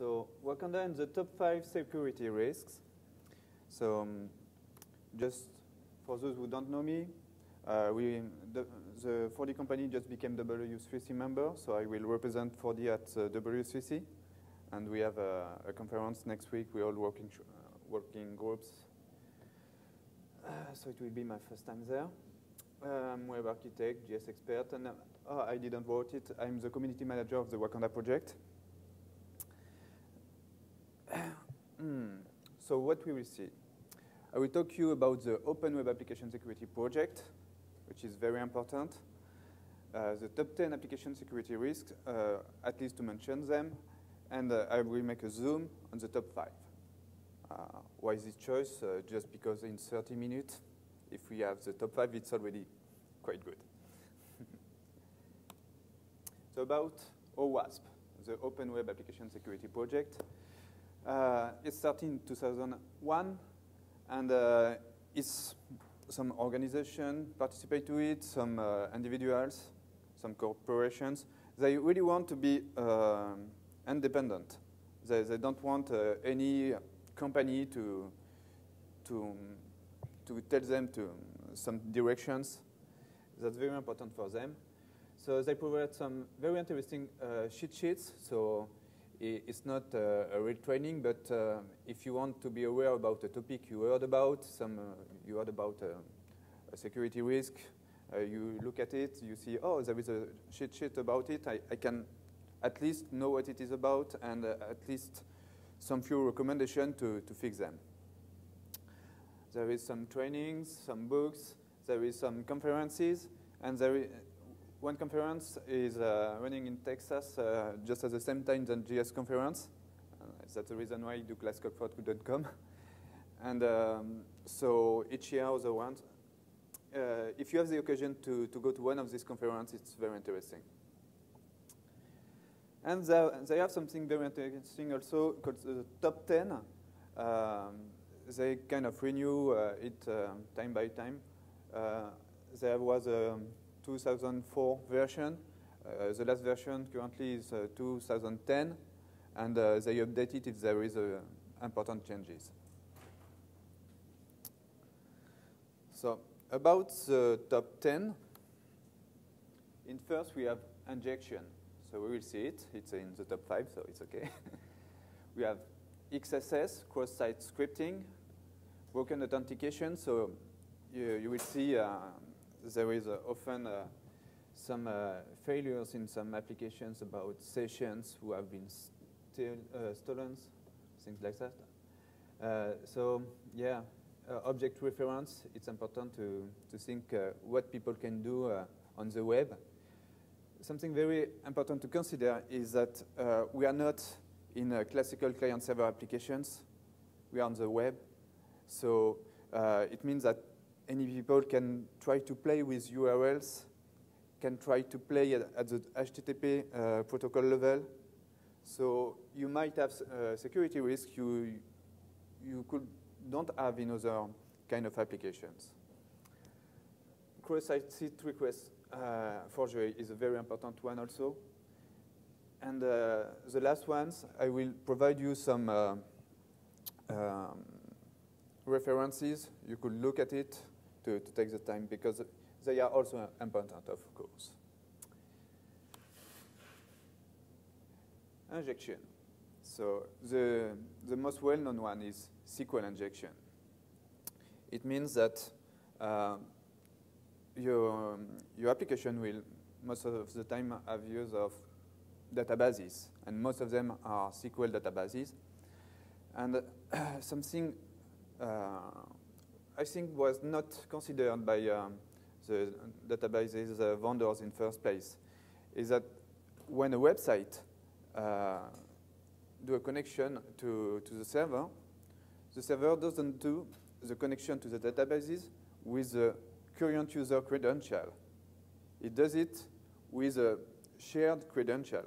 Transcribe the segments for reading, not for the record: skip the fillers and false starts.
So Wakanda and the top 5 security risks. So just for those who don't know me, the 4D company just became W3C member, so I will represent 4D at W3C. And we have a conference next week. We're all working groups. So it will be my first time there. Web architect, GS expert, and I didn't write it. I'm the community manager of the Wakanda project. So what we will see. I will talk to you about the Open Web Application Security Project, which is very important. The top 10 application security risks, at least to mention them, and I will make a zoom on the top 5. Why this choice? Just because in 30 minutes, if we have the top 5, it's already quite good. So about OWASP, the Open Web Application Security Project. It started in 2001, and it's some organizations participate to it, some individuals, some corporations. They really want to be independent. They don't want any company to tell them to some directions. That's very important for them. So they provide some very interesting cheat sheets. So it's not a real training, but if you want to be aware about a topic you heard about, you heard about a security risk, you look at it, you see, oh, there is a cheat sheet about it. I can at least know what it is about and at least some few recommendations to fix them. There is some trainings, some books, there is some conferences, and one conference is running in Texas just at the same time than GS conference. That's the reason why I do classcockford.com. And so each year the ones. If you have the occasion to go to one of these conferences, it's very interesting. And they have something very interesting also called the top 10. They kind of renew it time by time. There was a 2004 version. The last version currently is 2010, and they update it if there is important changes. So about the top 10, in first we have injection. So we will see it. It's in the top 5, so it's okay. We have XSS, cross-site scripting, broken authentication. So you will see there is often some failures in some applications about sessions who have been stolen, things like that. So yeah, object reference, it's important to think what people can do on the web. Something very important to consider is that we are not in classical client-server applications. We are on the web. So it means that any people can try to play with URLs, can try to play at the HTTP protocol level. So you might have security risk you don't have in other kind of applications. Cross-site request forgery is a very important one also. And the last ones, I will provide you some references. You could look at it to take the time, because they are also important, of course. Injection. So the most well-known one is SQL injection. It means that your application will, most of the time, have use of databases, and most of them are SQL databases. And something I think was not considered by the databases vendors in first place is that when a website do a connection to the server doesn't do the connection to the databases with the current user credential. It does it with a shared credential,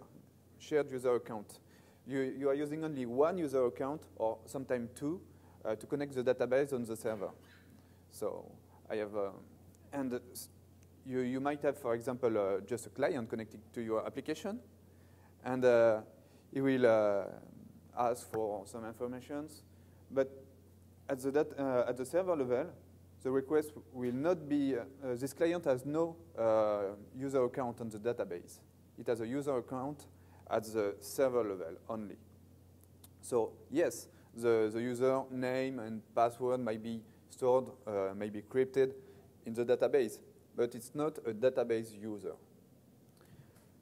shared user account. You are using only one user account, or sometimes two, to connect the database on the server. So I have, and you might have, for example, just a client connected to your application, and it will ask for some informations, but at the server level, the request will not be, this client has no user account on the database. It has a user account at the server level only. So yes, the user name and password might be stored, may be encrypted in the database, but it's not a database user.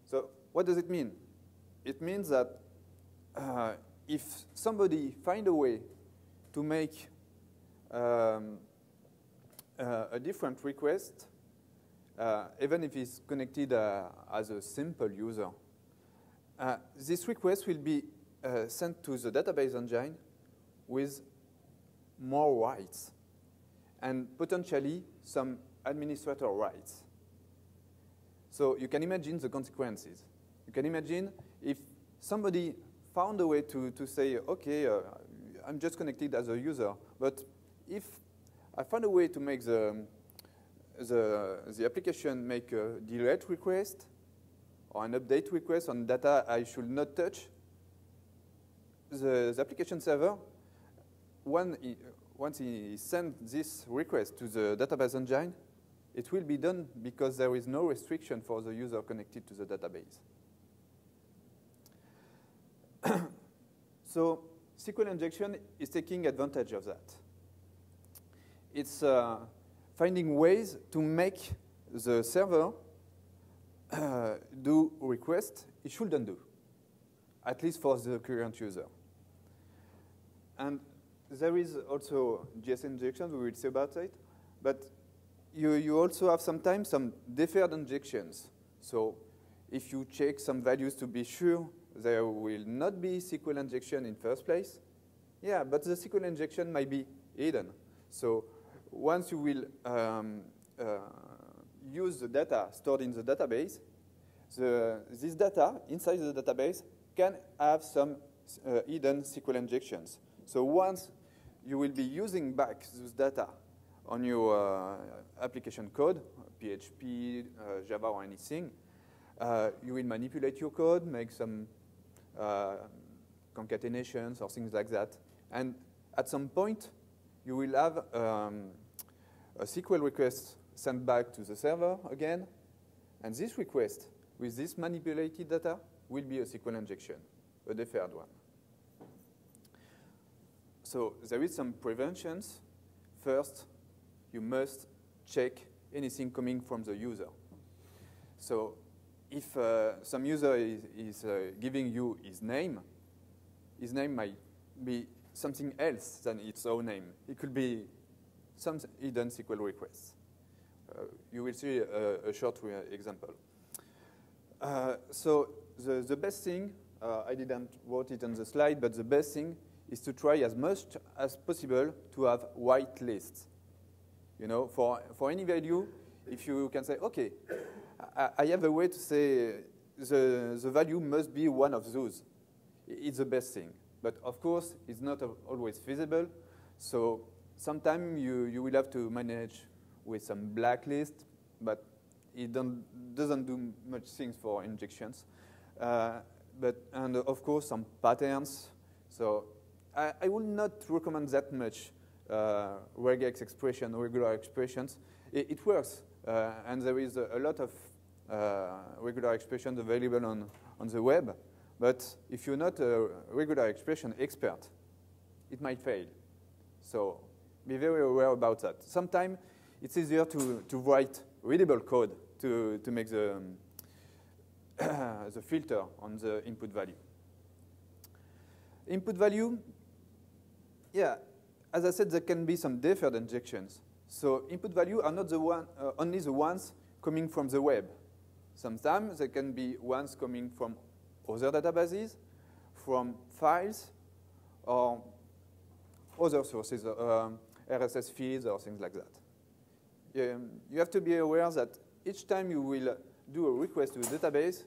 So what does it mean? It means that if somebody find a way to make a different request, even if it's connected as a simple user, this request will be sent to the database engine with more rights and potentially some administrator rights. So you can imagine the consequences. You can imagine if somebody found a way to say, okay, I'm just connected as a user, but if I found a way to make the application make a delete request or an update request on data I should not touch, the application server, once he sends this request to the database engine, it will be done because there is no restriction for the user connected to the database. So SQL injection is taking advantage of that. It's finding ways to make the server do requests it shouldn't do, at least for the current user. And there is also JS injection, we will see about it, but you also have sometimes some deferred injections. So if you check some values to be sure there will not be SQL injection in first place, yeah, but the SQL injection might be hidden. So once you will use the data stored in the database, this data inside the database can have some hidden SQL injections. So once you will be using back those data on your application code, PHP, Java, or anything, you will manipulate your code, make some concatenations or things like that. And at some point, you will have a SQL request sent back to the server again. And this request with this manipulated data will be a SQL injection, a deferred one. So there is some preventions. First, you must check anything coming from the user. So if some user is giving you his name might be something else than its own name. It could be some hidden SQL requests. You will see a short example. So the best thing, I didn't write it on the slide, but the best thing is to try as much as possible to have white lists. You know, for any value, if you can say, okay, I have a way to say the value must be one of those. It's the best thing. But of course, it's not always feasible. So sometimes you will have to manage with some blacklist, but it doesn't do much things for injections. And of course, some patterns. So I would not recommend that much regex expression, regular expressions. It works, and there is a lot of regular expressions available on the web. But if you're not a regular expression expert, it might fail. So be very aware about that. Sometimes it's easier to write readable code to make the filter on the input value. Input value, yeah, as I said, there can be some deferred injections. So input value are not only the ones coming from the web. Sometimes there can be ones coming from other databases, from files, or other sources, RSS feeds or things like that. You have to be aware that each time you will do a request to a database,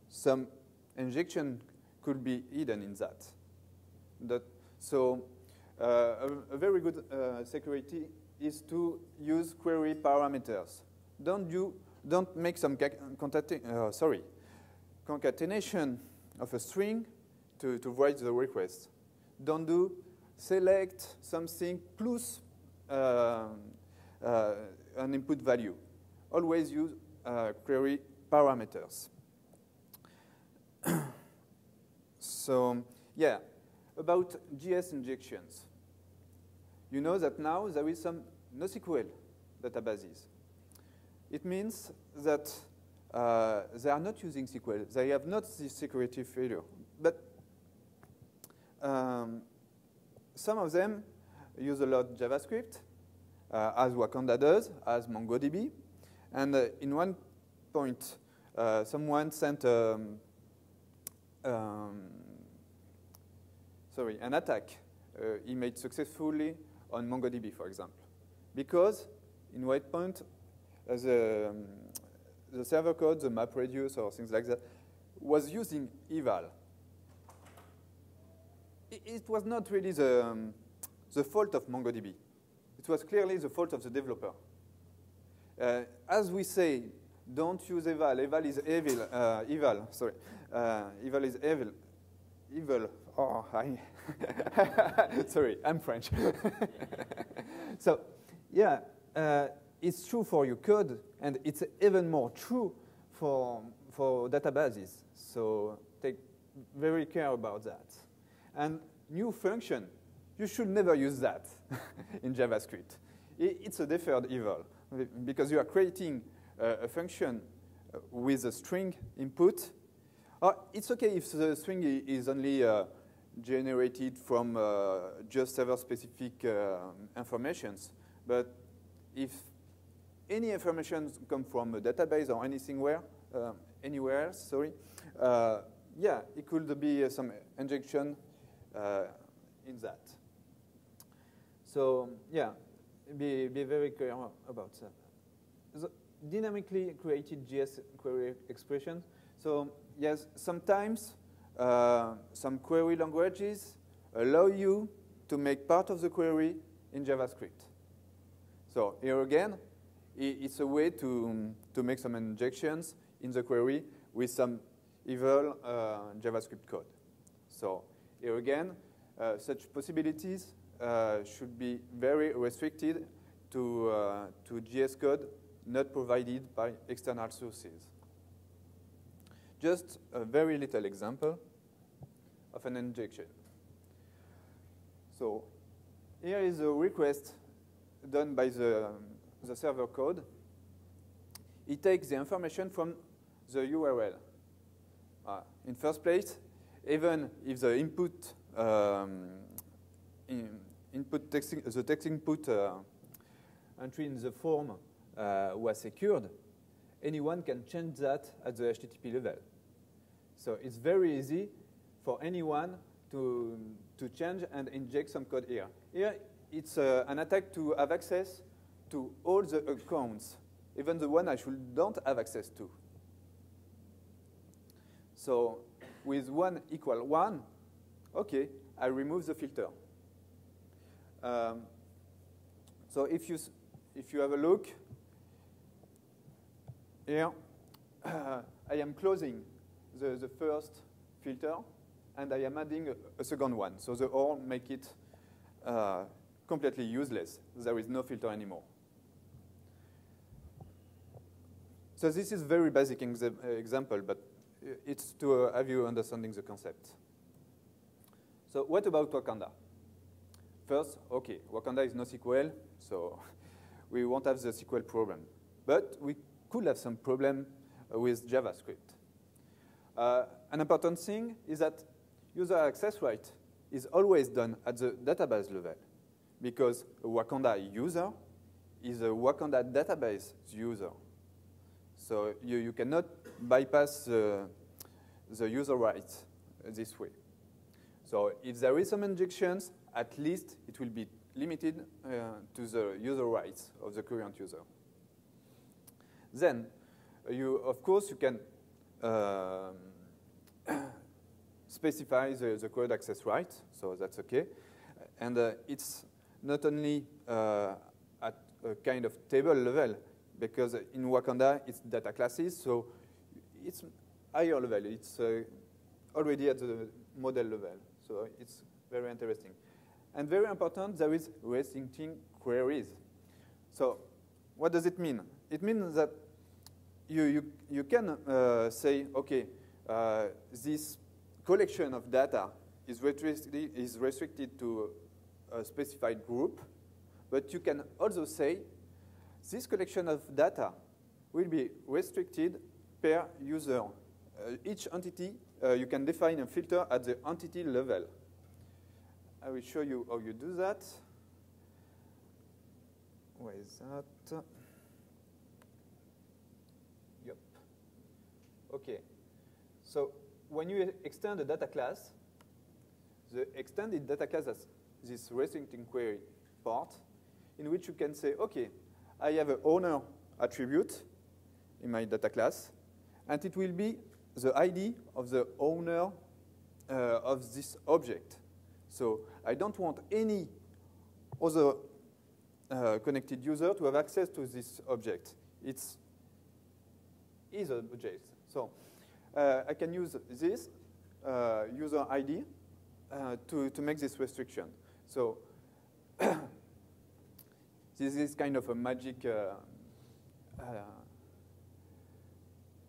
some injection could be hidden in that. So a very good security is to use query parameters. Don't make some concatenation of a string to write the request. Don't do select something plus an input value. Always use query parameters. So, yeah, about JS injections. You know that now there is some NoSQL databases. It means that they are not using SQL. They have not this security failure. But some of them use a lot JavaScript, as Wakanda does, as MongoDB. And in one point, someone sent an attack he made successfully on MongoDB, for example. Because in one point, the server code, the map reduce or things like that, was using eval. It was not really the fault of MongoDB. It was clearly the fault of the developer. As we say, don't use eval. Eval is evil. Eval is evil. Evil. Oh, sorry, I'm French. So, yeah, it's true for your code, and it's even more true for databases. So take very care about that. And new function, you should never use that in JavaScript. It's a deferred eval, because you are creating a function with a string input. It's okay if the string is only generated from just server-specific informations, but if any information come from a database or anywhere else, sorry, yeah, it could be some injection in that. So yeah, be very clear about that. The dynamically created JS query expression. So yes, sometimes some query languages allow you to make part of the query in JavaScript. So here again, it's a way to make some injections in the query with some evil JavaScript code. So here again, such possibilities should be very restricted to JS code not provided by external sources. Just a very little example of an injection. So here is a request done by the server code. It takes the information from the URL. In first place, even if the input, the text input entry in the form was secured, anyone can change that at the HTTP level. So it's very easy for anyone to change and inject some code here. Here, it's an attack to have access to all the accounts, even the one I don't have access to. So with 1 equal 1, okay, I remove the filter. So if you have a look, here, I am closing the first filter, and I am adding a second one. So the OR make it completely useless. There is no filter anymore. So this is very basic example, but it's to have you understanding the concept. So what about Wakanda? First, okay, Wakanda is NoSQL, so we won't have the SQL problem. But we could have some problem with JavaScript. An important thing is that user access right is always done at the database level, because a Wakanda user is a Wakanda database user. So you cannot bypass the user rights this way. So if there is some injections, at least it will be limited to the user rights of the current user. Then, of course, you can specify the code access right, so that's okay. And it's not only at a kind of table level, because in Wakanda, it's data classes, so it's higher level. It's already at the model level. So it's very interesting. And very important, there is restricting queries. So what does it mean? It means that you can say, okay, this collection of data is restricted to a specified group, but you can also say this collection of data will be restricted per user. Each entity, you can define a filter at the entity level. I will show you how you do that. Where is that? Yep. Okay. So when you extend a data class, the extended data class has this restricting query part in which you can say, okay, I have an owner attribute in my data class, and it will be the ID of the owner of this object. So I don't want any other connected user to have access to this object. It's his object. So I can use this user ID to make this restriction. So this is kind of a magic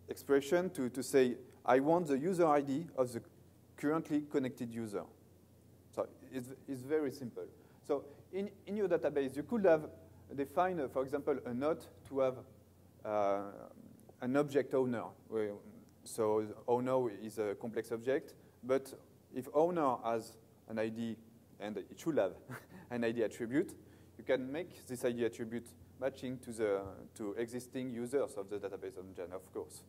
expression to say, I want the user ID of the currently connected user. So it's very simple. So in your database, you could have defined, for example, a node to have an object owner. So owner is a complex object, but if owner has an ID, and it should have an ID attribute, you can make this ID attribute matching to existing users of the database engine, of course.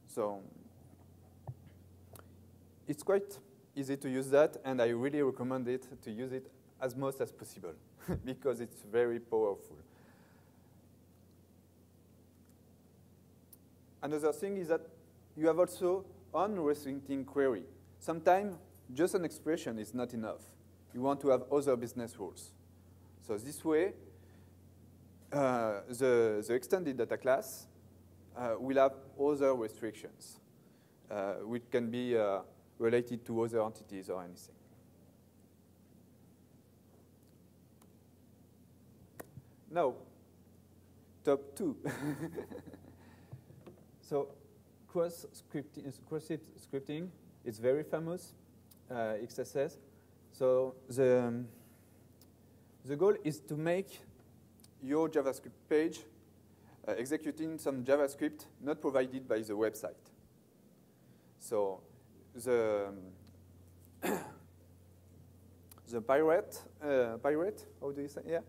So it's quite easy to use that, and I really recommend it to use it as much as possible because it's very powerful. Another thing is that you have also unrestricting query. Sometimes just an expression is not enough. You want to have other business rules. So this way, the extended data class will have other restrictions, which can be related to other entities or anything. Now, top 2. So cross-scripting is very famous, XSS. So the goal is to make your JavaScript page executing some JavaScript not provided by the website. So the pirate, how do you say? Yeah,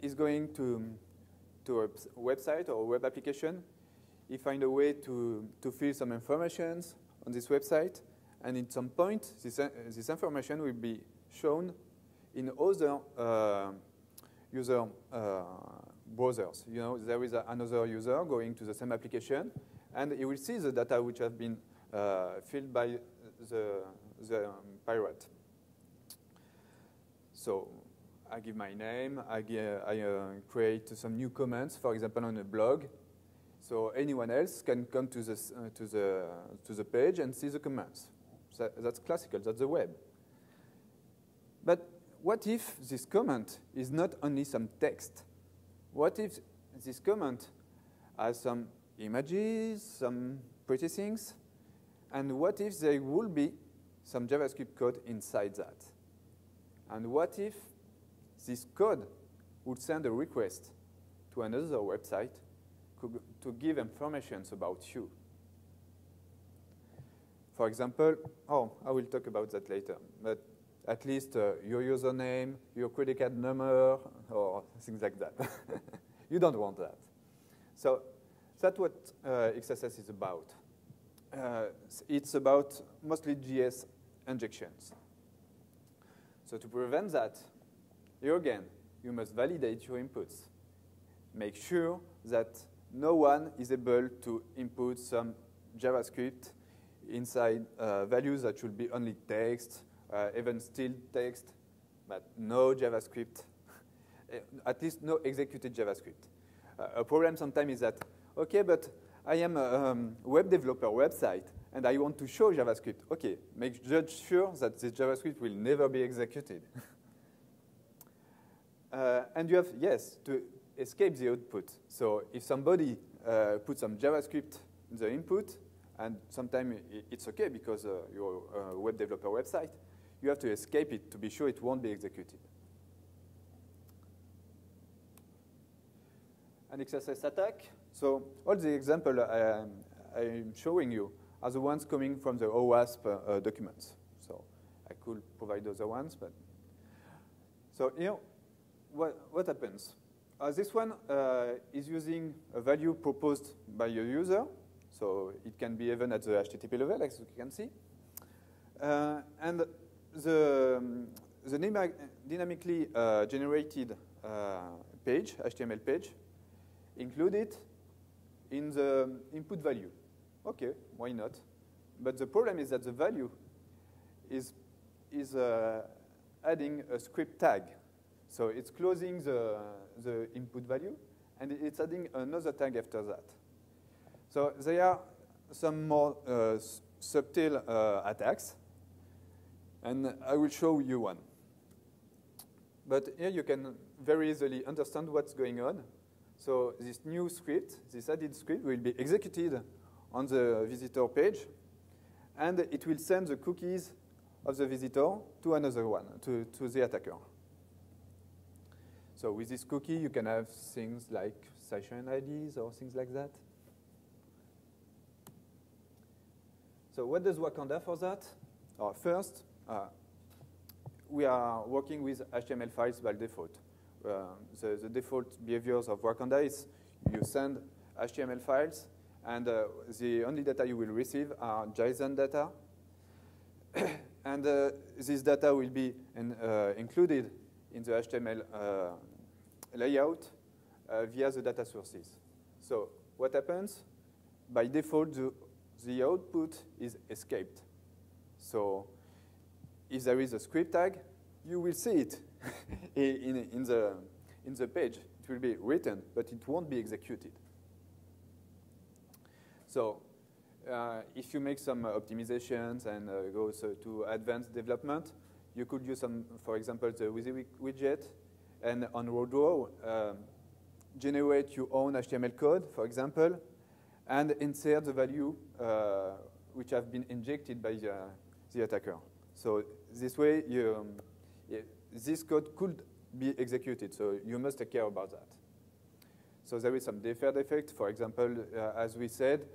is going to a website or a web application. He finds a way to fill some information on this website, and at some point, this information will be shown in other user browsers. You know, there is another user going to the same application, and he will see the data which have been filled by the pirate. So I give my name. I create some new comments, for example, on a blog. So anyone else can come to the page and see the comments. So that's classical. That's the web. But what if this comment is not only some text? What if this comment has some images, some pretty things? And what if there will be some JavaScript code inside that? And what if this code would send a request to another website to give information about you? For example, I will talk about that later, but at least your username, your credit card number, or things like that. You don't want that. So that's what XSS is about. It's about mostly JS injections. So to prevent that, here again, you must validate your inputs. Make sure that no one is able to input some JavaScript inside values that should be only text, even still text, but no JavaScript, at least no executed JavaScript. A problem sometimes is that, okay, but I am a web developer website, and I want to show JavaScript. Okay, make just sure that this JavaScript will never be executed. And you have, yes, to escape the output. So if somebody puts some JavaScript in the input, and sometimes it's okay because you're a web developer website, you have to escape it to be sure it won't be executed. An XSS attack. So all the examples I'm showing you are the ones coming from the OWASP documents. So I could provide other ones, but so here, what happens? This one is using a value proposed by a user, so it can be even at the HTTP level, as you can see, and the dynamically generated page, HTML page, included in the input value. Okay, why not? But the problem is that the value is adding a script tag. So it's closing the input value, and it's adding another tag after that. So there are some more subtle attacks, and I will show you one. But here you can very easily understand what's going on. So this new script, this added script, will be executed on the visitor page, and it will send the cookies of the visitor to another one, to the attacker. So with this cookie, you can have things like session IDs or things like that. So what does Wakanda for that? First, we are working with HTML files by default. The default behaviors of Wakanda is you send HTML files, and the only data you will receive are JSON data. And this data will be included in the HTML layout via the data sources. So what happens? By default, the output is escaped. So if there is a script tag, you will see it in the page. It will be written, but it won't be executed. So if you make some optimizations and go to advanced development, you could use some, for example, the WYSI widget, and on Morgaut, generate your own HTML code, for example, and insert the value which have been injected by the attacker. So this way, this code could be executed, so you must take care about that. So there is some deferred effect. For example, as we said,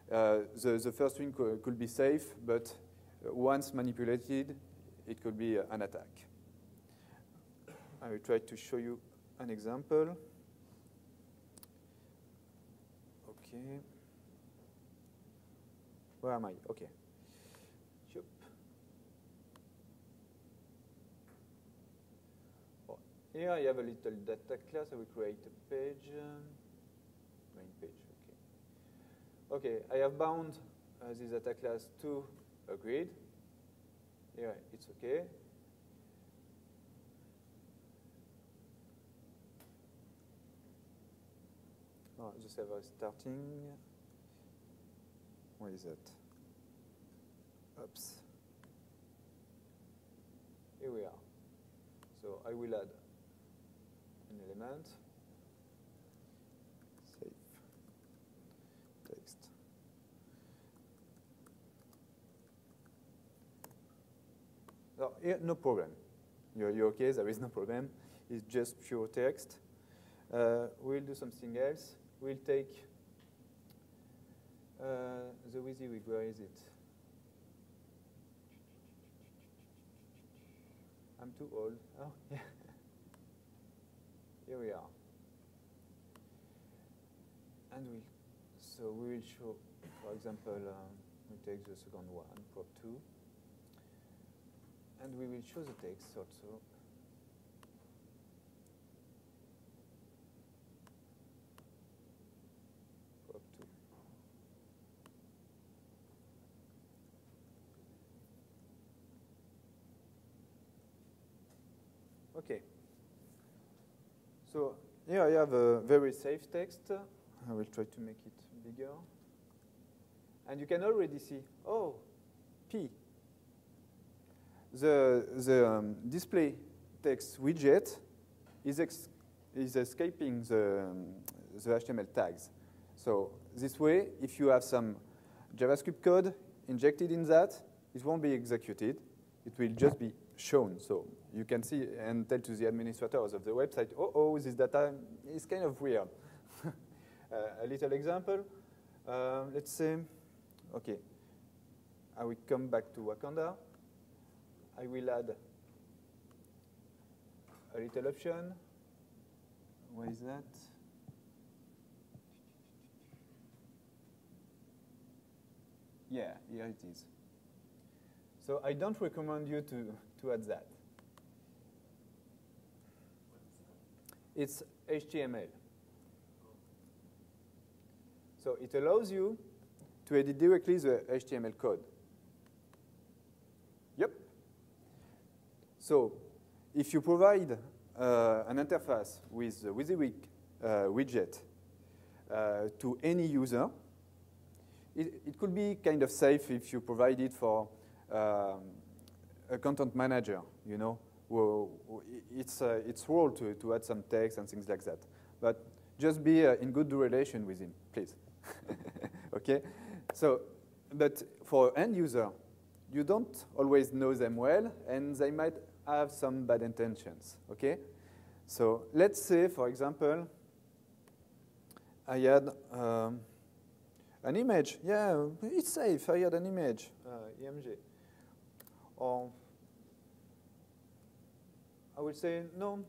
the first string could be safe, but once manipulated, it could be an attack. I will try to show you an example. Okay. Where am I? Okay. Shoop. Oh, here I have a little data class. I will create a page. Main page, okay. Okay, I have bound this data class to a grid. Here it's okay. Oh, the server is starting. Where is it? Oops. Here we are. So I will add an element. Save. Text. So here, no problem. You're okay, there is no problem. It's just pure text. We'll do something else. We'll take the WYSI, where is it? I'm too old. Oh, yeah. Here we are. And so we will show, for example, we take the second one, prop 2. And we will show the text also. Prop 2. Okay. So here I have a very safe text. I will try to make it bigger. And you can already see, oh, P. The display text widget is escaping the HTML tags. So this way, if you have some JavaScript code injected in that, it won't be executed. It will just be shown. So you can see and tell to the administrators of the website, oh, this data is kind of weird. A little example. Let's say, OK, I will come back to Wakanda. I will add a little option. Where is that? Yeah, here it is. So I don't recommend you to add that. It's HTML. So it allows you to edit directly the HTML code. Yep. So if you provide an interface with the WYSIWYG widget to any user, it could be kind of safe if you provide it for a content manager, you know. It's role to add some text and things like that. But just be in good relation with him, please. OK? So, but for end user, you don't always know them well, and they might have some bad intentions. OK? So let's say, for example, I had an image. Yeah, it's safe. I had an image, EMG. Or I will say, no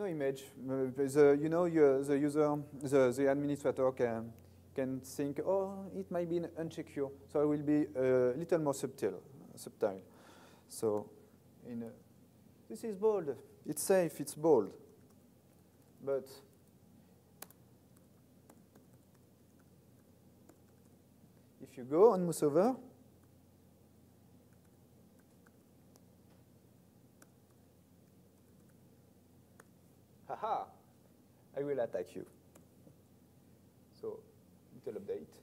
image. You know, the user, the administrator can think, oh, it might be unsecure. So I will be a little more subtle. So this is bold. It's safe. It's bold. But if you go on mouse over, haha, I will attack you. So, little update.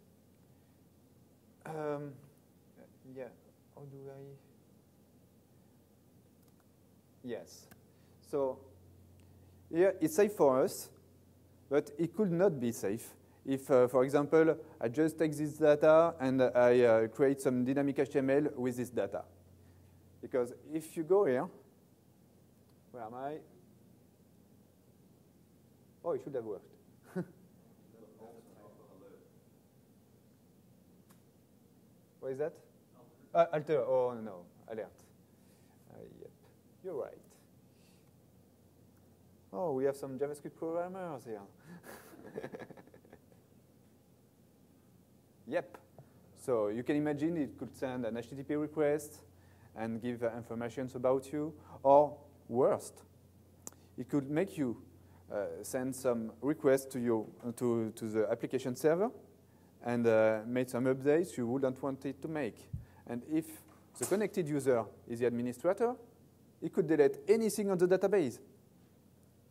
Yeah, how do I? Yes. So, yeah, it's safe for us, but it could not be safe if, for example, I just take this data and I create some dynamic HTML with this data. Because if you go here, where am I? Oh, it should have worked. What is that? Alter. Oh, no. Alert. Yep. You're right. Oh, we have some JavaScript programmers here. Yep. So you can imagine it could send an HTTP request and give information about you. Or worst, it could make you send some requests to the application server and make some updates you wouldn't want it to make. And if the connected user is the administrator, it could delete anything on the database.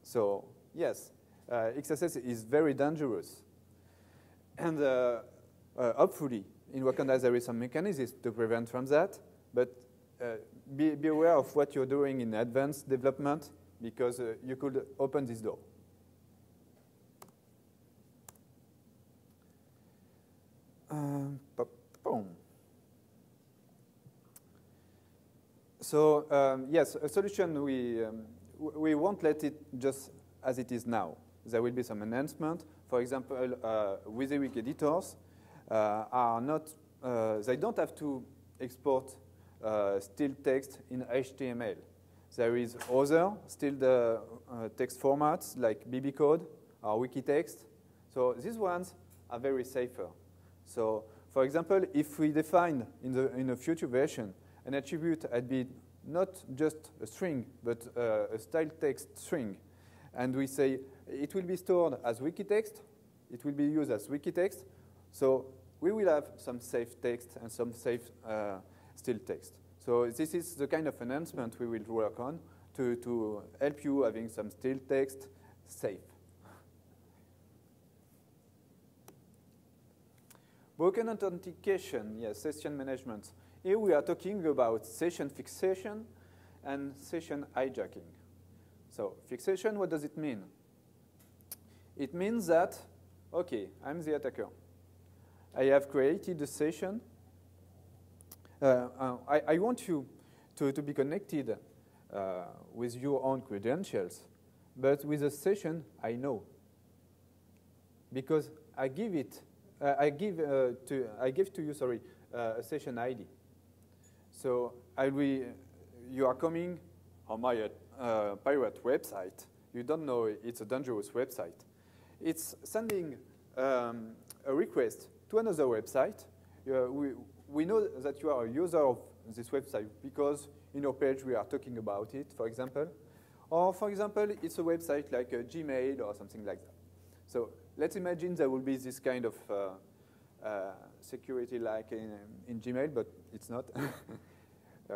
So yes, XSS is very dangerous. And hopefully, in Wakanda, there is some mechanisms to prevent from that. But be aware of what you're doing in advanced development, because you could open this door. Boom. So yes, a solution, we won't let it just as it is now. There will be some enhancement. For example, WYSIWYG editors are not, they don't have to export still text in HTML. There is other still the text formats like BB code or Wikitext. So these ones are very safer. So for example, if we define in a future version an attribute at be not just a string, but a style text string, and we say it will be stored as Wikitext, it will be used as Wikitext, so we will have some safe text and some safe still text. So this is the kind of enhancement we will work on to help you having some still text safe. Broken authentication, yes, session management. Here we are talking about session fixation and session hijacking. So fixation, what does it mean? It means that, okay, I'm the attacker. I have created a session. I want you to be connected with your own credentials, but with a session I know, because I give to you, sorry, a session ID. So you are coming on my pirate website. You don't know it's a dangerous website. It's sending a request to another website. We know that you are a user of this website because in your page we are talking about it, for example. Or, for example, it's a website like a Gmail or something like that. So let's imagine there will be this kind of security like in Gmail, but it's not,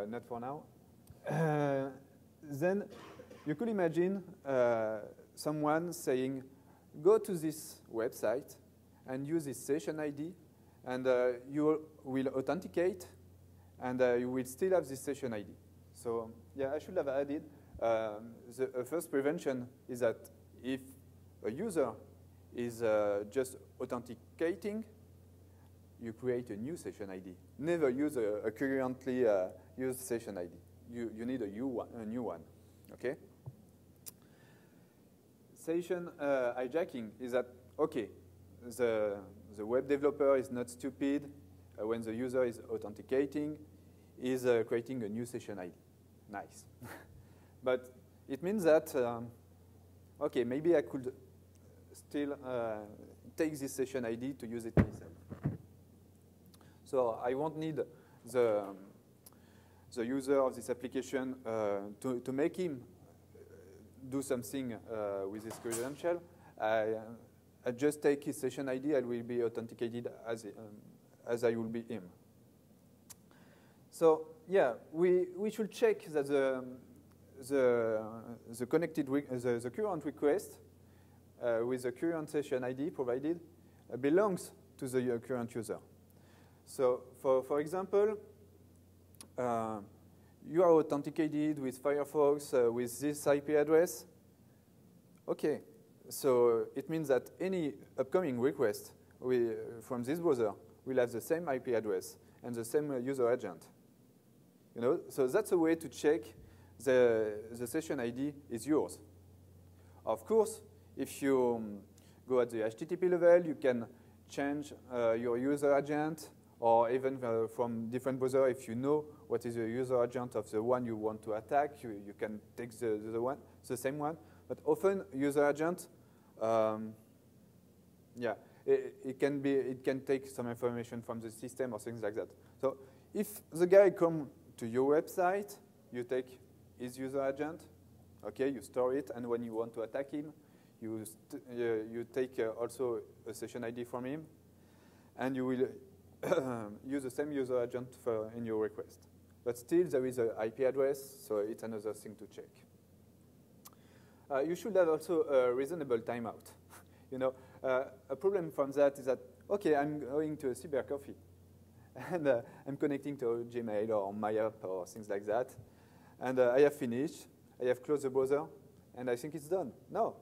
not for now. Then you could imagine someone saying, go to this website and use this session ID, and you will authenticate, and you will still have this session ID. So yeah, I should have added the first prevention is that if a user is just authenticating, you create a new session ID. Never use a currently used session ID. You need a new one, okay? Session hijacking is that, okay, the web developer is not stupid. When the user is authenticating, is creating a new session ID. Nice. But it means that, okay, maybe I could still take this session ID to use it myself. So I won't need the user of this application to make him do something with his credential. I just take his session ID. I will be authenticated as I will be him. So yeah, we should check that the connected the current request with the current session ID provided belongs to the current user. So for example, you are authenticated with Firefox with this IP address. Okay, so it means that any upcoming request from this browser will have the same IP address and the same user agent. You know, so that's a way to check the session ID is yours. Of course, if you go at the HTTP level, you can change your user agent, or even from different browser, if you know what is the user agent of the one you want to attack, you can take the same one. But often, user agent, yeah, it can take some information from the system or things like that. So if the guy comes to your website, you take his user agent, okay, you store it, and when you want to attack him, you take also a session ID from him, and you will use the same user agent in your request. But still, there is an IP address, so it's another thing to check. You should have also a reasonable timeout. You know, a problem from that is that, okay, I'm going to a cyber coffee, and I'm connecting to Gmail or my app or things like that, and I have finished, I have closed the browser, and I think it's done. No.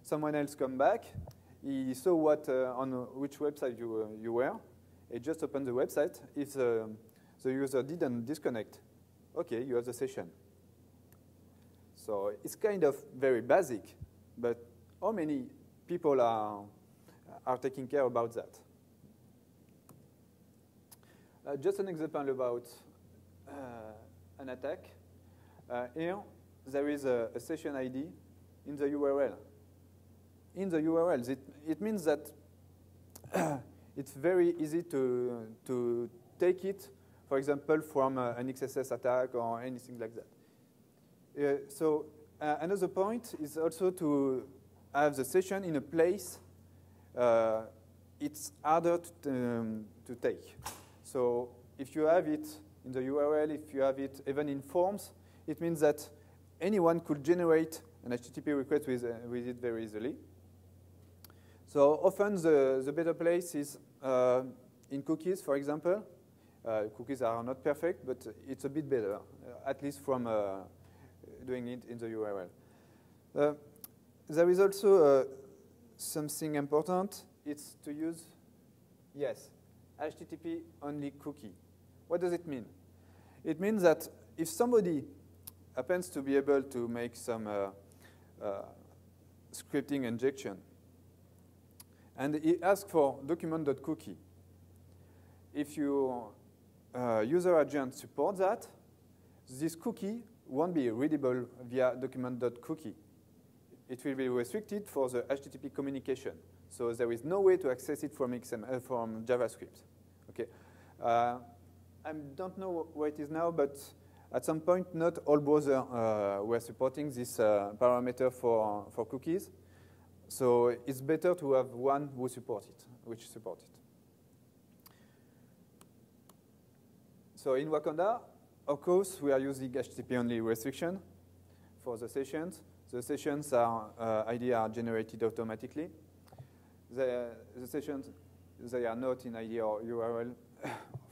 Someone else come back, he saw on which website you were, he just opened the website. If the user didn't disconnect, okay, you have the session. So it's kind of very basic, but how many people are taking care about that? Just an example about an attack. Here, there is a session ID in the URL. In the URL, it means that it's very easy to take it, for example, from an XSS attack or anything like that. So another point is also to have the session in a place it's harder to take. So if you have it in the URL, if you have it even in forms, it means that anyone could generate an HTTP request with it very easily. So often the better place is in cookies, for example. Cookies are not perfect, but it's a bit better, at least from doing it in the URL. There is also something important. It's to use, yes, HTTP only cookie. What does it mean? It means that if somebody happens to be able to make some scripting injection, and he asks for document.cookie, if your user agent supports that, this cookie won't be readable via document.cookie. It will be restricted for the HTTP communication. So there is no way to access it from XML, from JavaScript. Okay. I don't know where it is now, but at some point, not all browsers were supporting this parameter for cookies. So it's better to have one who supports it, which supports it. So in Wakanda, of course, we are using HTTP-only restriction for the sessions. The sessions ID are generated automatically. The sessions, they are not in ID or URL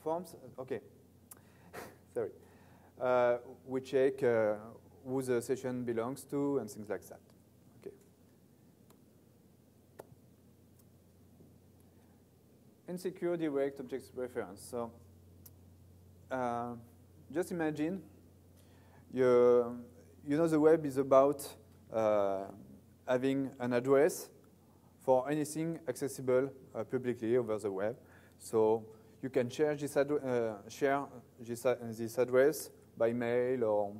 forms. Okay, sorry. We check who the session belongs to and things like that. Okay. Insecure direct object reference. So just imagine you know the web is about having an address for anything accessible publicly over the web. So you can share this address by mail or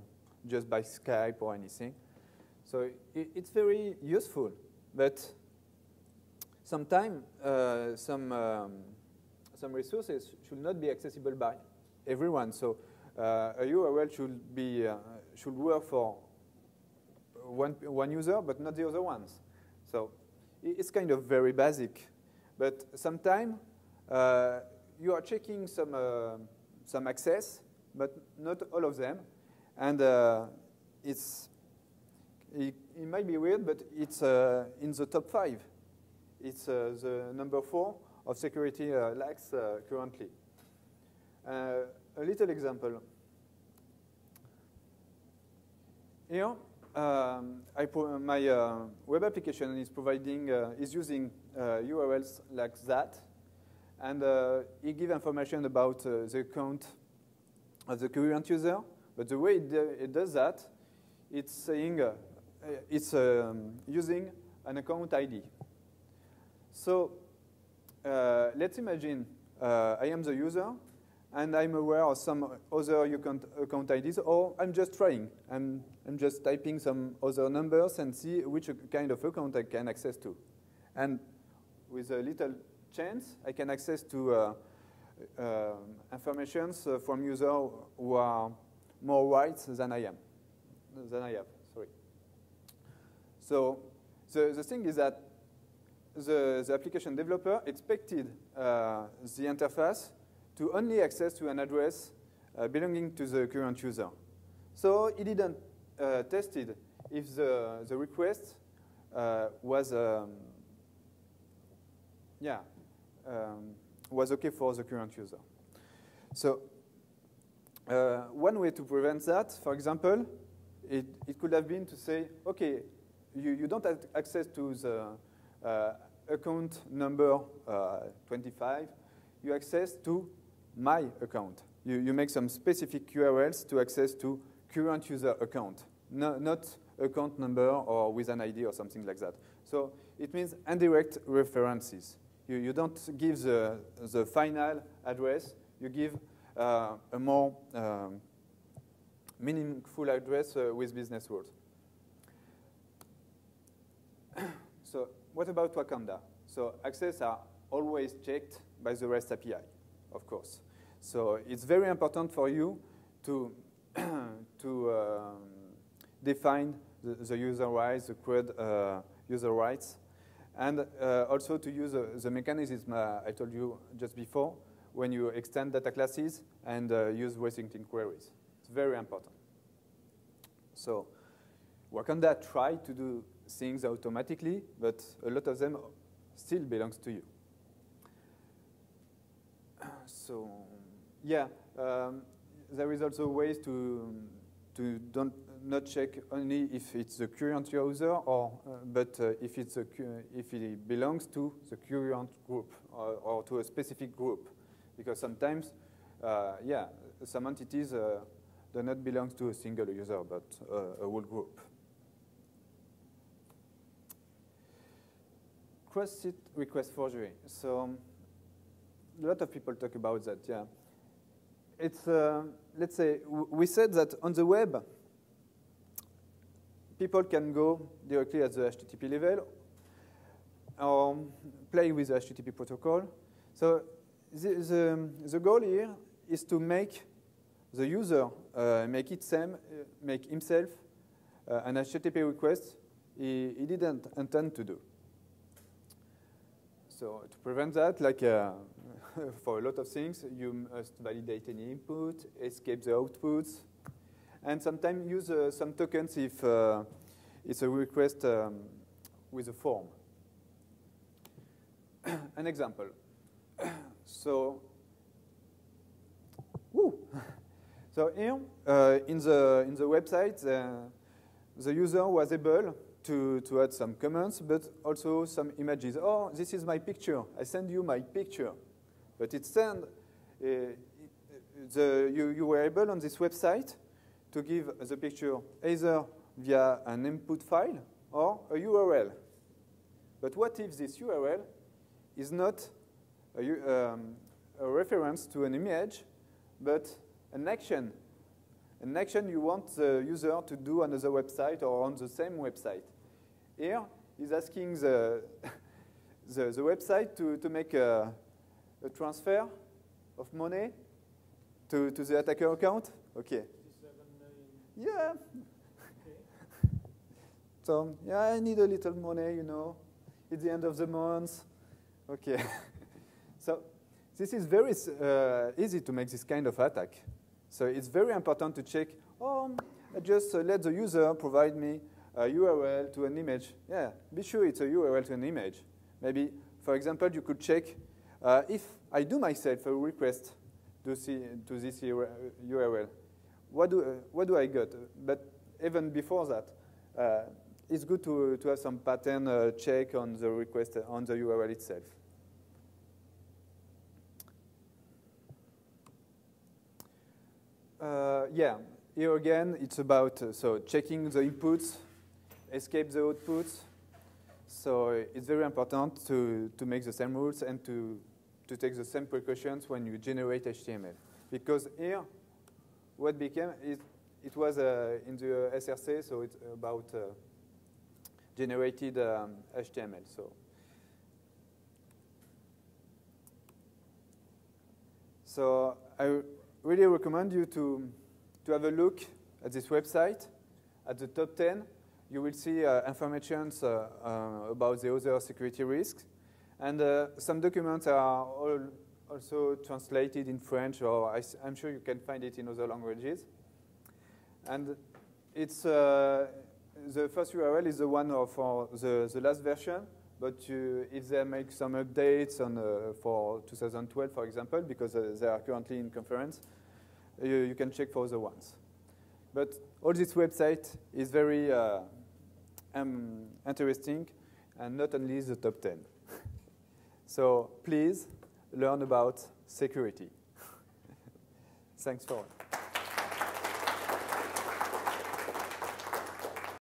just by Skype or anything. So it's very useful, but sometimes some resources should not be accessible by everyone. So a URL should work for one user, but not the other ones. So it's kind of very basic. But sometimes you are checking some access, but not all of them. And it might be weird, but it's in the top 5. It's the number 4 of security lags currently. A little example. Here, my web application is using URLs like that, and it gives information about the account of the current user. But the way it does that, it's saying it's using an account ID. So let's imagine I am the user, and I'm aware of some other account IDs, or I'm just trying. I'm just typing some other numbers and see which kind of account I can access to. And with a little chance, I can access to information from users who are more white than I have. Sorry. So the thing is that the application developer expected the interface to only access to an address belonging to the current user. So he didn't test it if the request was okay for the current user. So one way to prevent that, for example, it could have been to say, okay, you don't have access to the account number 25, you access to my account. You make some specific URLs to access to current user account, not account number or with an ID or something like that. So it means indirect references. You don't give the final address, you give a more meaningful address with business rules. So what about Wakanda? So access are always checked by the REST API, of course. So it's very important for you to define the user rights, the CRUD user rights, and also to use the mechanism I told you just before when you extend data classes and use restricting queries. It's very important. So Wakanda tried to do things automatically, but a lot of them still belongs to you. So yeah, there is also ways to not check only if it's the current user, or but if if it belongs to the current group or to a specific group, because sometimes, yeah, some entities do not belong to a single user but a whole group. Cross-site request forgery. So a lot of people talk about that. Yeah, it's let's say we said that on the web, people can go directly at the HTTP level or play with the HTTP protocol. So the goal here is to make the user make himself an HTTP request he didn't intend to do. So to prevent that, like for a lot of things, you must validate any input, escape the outputs, and sometimes use some tokens if it's a request with a form. An example. So, so here in the website, the user was able to add some comments, but also some images. Oh, this is my picture. I send you my picture. But it send, you were able on this website to give the picture either via an input file or a URL. But what if this URL is not a reference to an image, but an action? An action you want the user to do on another website or on the same website. Here, he's asking the website to make a transfer of money to the attacker account. Okay. Yeah. Okay. So, yeah, I need a little money, you know. It's the end of the month. Okay. So this is very easy to make this kind of attack. So it's very important to check, I just let the user provide me a URL to an image. Yeah, be sure it's a URL to an image. Maybe, for example, you could check if I do myself a request to this URL, what do I get? But even before that, it's good to have some pattern check on the request, on the URL itself. Yeah, here again, it's about so checking the inputs, escape the outputs. So it's very important to make the same rules and to take the same precautions when you generate HTML. Because here, what became it was in the SRC, so it's about generated HTML. So I really recommend you to have a look at this website. At the top 10, you will see information about the other security risks. And some documents are also translated in French, or I'm sure you can find it in other languages. And it's the first URL is the one for the last version. But if they make some updates for 2012, for example, because they are currently in conference, you can check for the ones. But all this website is very interesting, and not only the top 10. So please learn about security. Thanks for